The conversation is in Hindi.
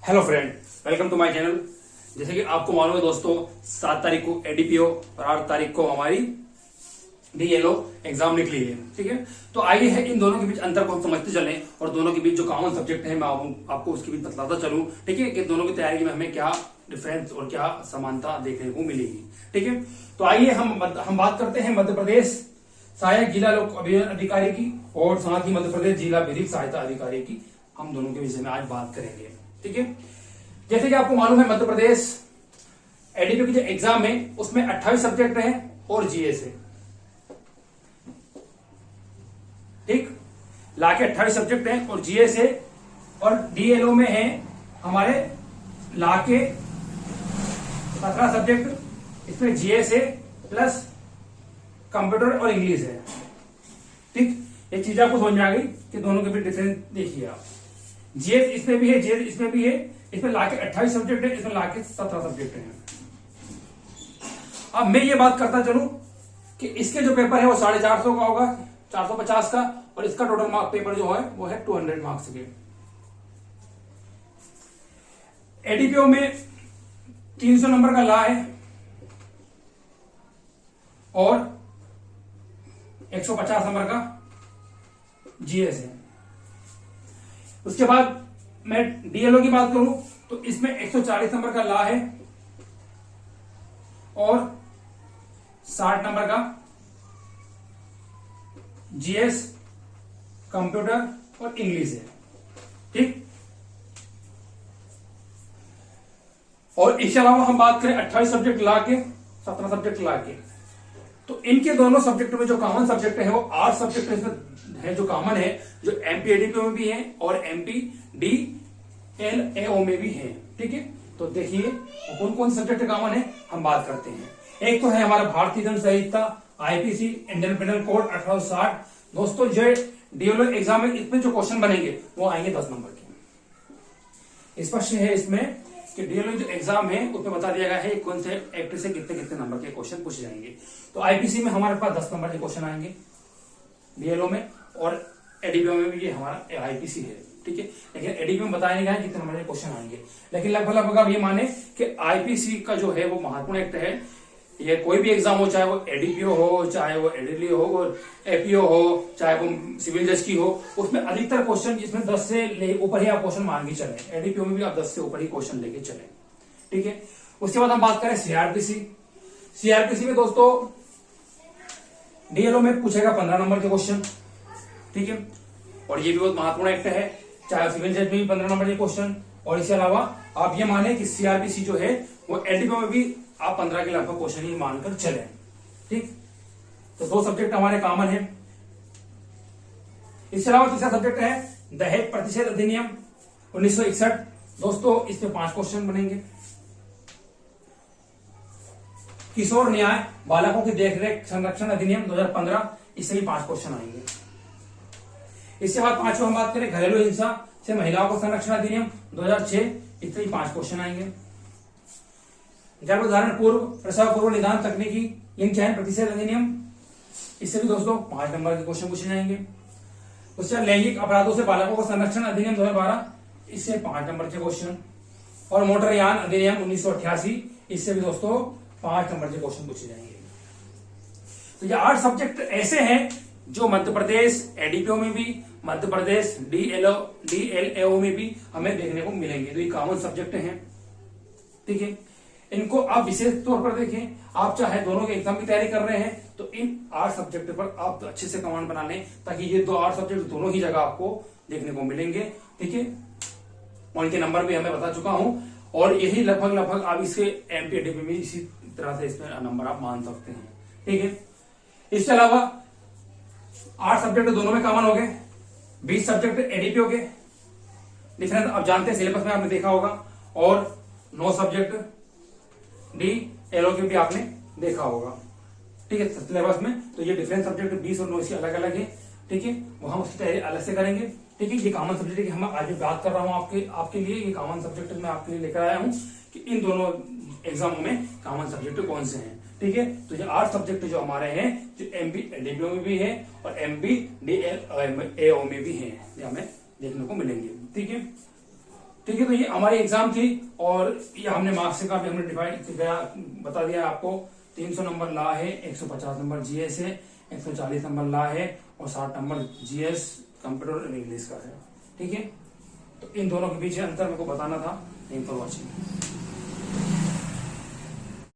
Hello friend, welcome to my channel. जैसे कि आपको मालूम है दोस्तों, 7 तारीख को एडीपीओ और 8 तारीख को हमारी डीएलओ एग्जाम निकली है। ठीक है, तो आइए है इन दोनों के बीच अंतर को हम समझते चलें और दोनों के बीच जो कॉमन सब्जेक्ट है मैं आपको उसके बीच बतलाता चलूं। ठीक है, कि दोनों की तैयारी में हमें क्या डिफरेंस और क्या समानता देखने को मिलेगी। ठीक है, तो आइए हम बात करते हैं मध्य प्रदेश सहायक जिला लोक अभियान अधिकारी की और साथ ही मध्य प्रदेश जिला विधिक सहायता अधिकारी की। हम दोनों के विषय में आज बात करेंगे। ठीक है, जैसे कि आपको मालूम है मध्य प्रदेश एडीपीओ की जो एग्जाम है उसमें 28 सब्जेक्ट है और जीएस है। ठीक, लाके 28 सब्जेक्ट है और जीएस है, और डीएलओ में है हमारे लाके 17 सब्जेक्ट। इसमें जीएस है प्लस कंप्यूटर और इंग्लिश है। ठीक, ये चीज आपको समझ में आ गई कि दोनों के बीच डिफरेंस देखिए आप। जीएस इसमें भी है, जीएस इसमें भी है। इसमें लाके 28 सब्जेक्ट है, इसमें लाके 17 सब्जेक्ट है। अब मैं ये बात करता चलूं कि इसके जो पेपर है वो 450 का होगा, 450 का, और इसका टोटल मार्क पेपर जो है वो है 200 मार्क्स के। एडीपीओ में 300 नंबर का ला है और 150 नंबर का जीएस है। उसके बाद मैं डीएलओ की बात करूं तो इसमें 140 नंबर का ला है और 60 नंबर का जीएस, कंप्यूटर और इंग्लिश है। ठीक, और इसके अलावा हम बात करें 28 सब्जेक्ट ला के 17 सब्जेक्ट ला के, तो इनके दोनों सब्जेक्ट में जो कॉमन सब्जेक्ट है वो 8 सब्जेक्ट इसमें है जो कॉमन है, जो एमपी एडीपीओ में भी है और एमपी डीएलएओ में भी है। ठीक है, तो देखिए कौन कौन सब्जेक्ट कॉमन है हम बात करते हैं। एक तो है हमारा भारतीय दंड संहिता, आईपीसी, इंडियन पेनल कोड 1860। दोस्तों जो डीएलओ एग्जाम में इसमें जो क्वेश्चन बनेंगे वो आएंगे 10 नंबर के। स्पष्ट है इसमें कि डीएलओ जो एग्जाम है उसमें बता दिया गया है कौन से एक्ट से कितने कितने नंबर के क्वेश्चन पूछे जाएंगे। तो आईपीसी में हमारे पास 10 नंबर के क्वेश्चन आएंगे डीएलओ में, और एडीपीओ में भी ये हमारा आईपीसी है। ठीक है, लेकिन एडीपीओ में बताया नहीं गया कितने नंबर के क्वेश्चन आएंगे, लेकिन लगभग आप ये माने कि आईपीसी का जो है वो महत्वपूर्ण एक्ट है। ये कोई भी एग्जाम हो, चाहे वो एडीपीओ हो, चाहे वो एडीएलओ हो, एपीओ हो, चाहे वो सिविल जज की हो, उसमें अधिकतर क्वेश्चन इसमें 10 से ऊपर ही आप क्वेश्चन मान के चले। एडीपीओ में भी आप 10 से ऊपर ही क्वेश्चन लेके चले। ठीक है, उसके बाद हम बात करें सीआरपीसी। सीआरपीसी में दोस्तों डीएलओ में पूछेगा 15 नंबर के क्वेश्चन। ठीक है, और ये भी बहुत महत्वपूर्ण एक्ट है, चाहे सिविल जज में भी 15 नंबर के क्वेश्चन। और इसके अलावा आप ये माने कि सीआरपीसी जो है वो एडीपीओ में भी आप 15 के लगभग क्वेश्चन ही मानकर चले। ठीक, तो 2 सब्जेक्ट हमारे कॉमन है। इसके अलावा तीसरा सब्जेक्ट है दहेज प्रतिषेध अधिनियम 1961। दोस्तों इसमें 5 क्वेश्चन बनेंगे। किशोर न्याय बालकों की देखरेख संरक्षण अधिनियम 2015, इससे भी 5 क्वेश्चन आएंगे। इसके बाद 5वां हम बात करें घरेलू हिंसा से महिलाओं को संरक्षण अधिनियम 2006, इससे भी 5 क्वेश्चन आएंगे। गर्भधारण पूर्व प्रसव पूर्व निदान तकनीकी लिंग चयन प्रतिषेध अधिनियम, इससे भी दोस्तों 5 नंबर के क्वेश्चन पूछे जाएंगे। उसके बाद लैंगिक अपराधों से बालकों को संरक्षण अधिनियम 2012, इससे 5 नंबर के क्वेश्चन। और मोटर यान अधिनियम 1988, इससे भी दोस्तों 5 नंबर के क्वेश्चन पूछे जाएंगे। तो ये 8 सब्जेक्ट ऐसे हैं जो मध्य प्रदेश एडीपीओ में भी, मध्य प्रदेश डीएलएओ में भी हमें देखने को मिलेंगे। तो ये कॉमन सब्जेक्ट हैं। ठीक है, इनको आप विशेष तौर पर देखें। आप चाहे दोनों के एग्जाम की तैयारी कर रहे हैं तो इन 8 सब्जेक्ट पर आप अच्छे से कमांड बना लें, ताकि ये 8 सब्जेक्ट दोनों ही जगह आपको देखने को मिलेंगे। ठीक है, और इनके नंबर भी हमें बता चुका हूं, और यही लगभग आप इसके एमपी एडीपी में इसी तरह से इसमें नंबर आप मान सकते हैं। ठीक है, इसके अलावा 8 सब्जेक्ट दोनों में कॉमन हो गए, 20 सब्जेक्ट एडीपीओ के। डिफरेंस आप जानते हैं, सिलेबस में आपने देखा होगा, और 9 सब्जेक्ट डीएलओ के भी आपने देखा होगा। ठीक है, सिलेबस में तो ये डिफरेंट सब्जेक्ट 20 और 9 इसके अलग अलग है। ठीक है, वो हम उसकी तैयारी अलग से करेंगे। ठीक है, ये कॉमन सब्जेक्ट की हम आज बात कर रहा हूं आपके लिए। ये कॉमन सब्जेक्ट मैं आपके लिए लेकर आया हूं कि इन दोनों एग्जामों में कॉमन सब्जेक्ट कौन से हैं। ठीक है, तो ये 8 सब्जेक्ट जो हमारे हैं, जो एमपी एडीपीओ में भी है और एमपी डीएलएओ में भी है, ये हमें देखने को मिलेंगे। ठीक है, ठीक है, तो ये हमारी एग्जाम थी और ये हमने मार्क्स का भी हमने डिवाइड बता दिया आपको। 300 नंबर ला है, 150 नंबर जीएस है, 140 नंबर ला है और 60 नंबर जीएस कंप्यूटर और इंग्लिश का है। ठीक है, तो इन दोनों के बीच अंतर मेरे को बताना था। Thank for watching.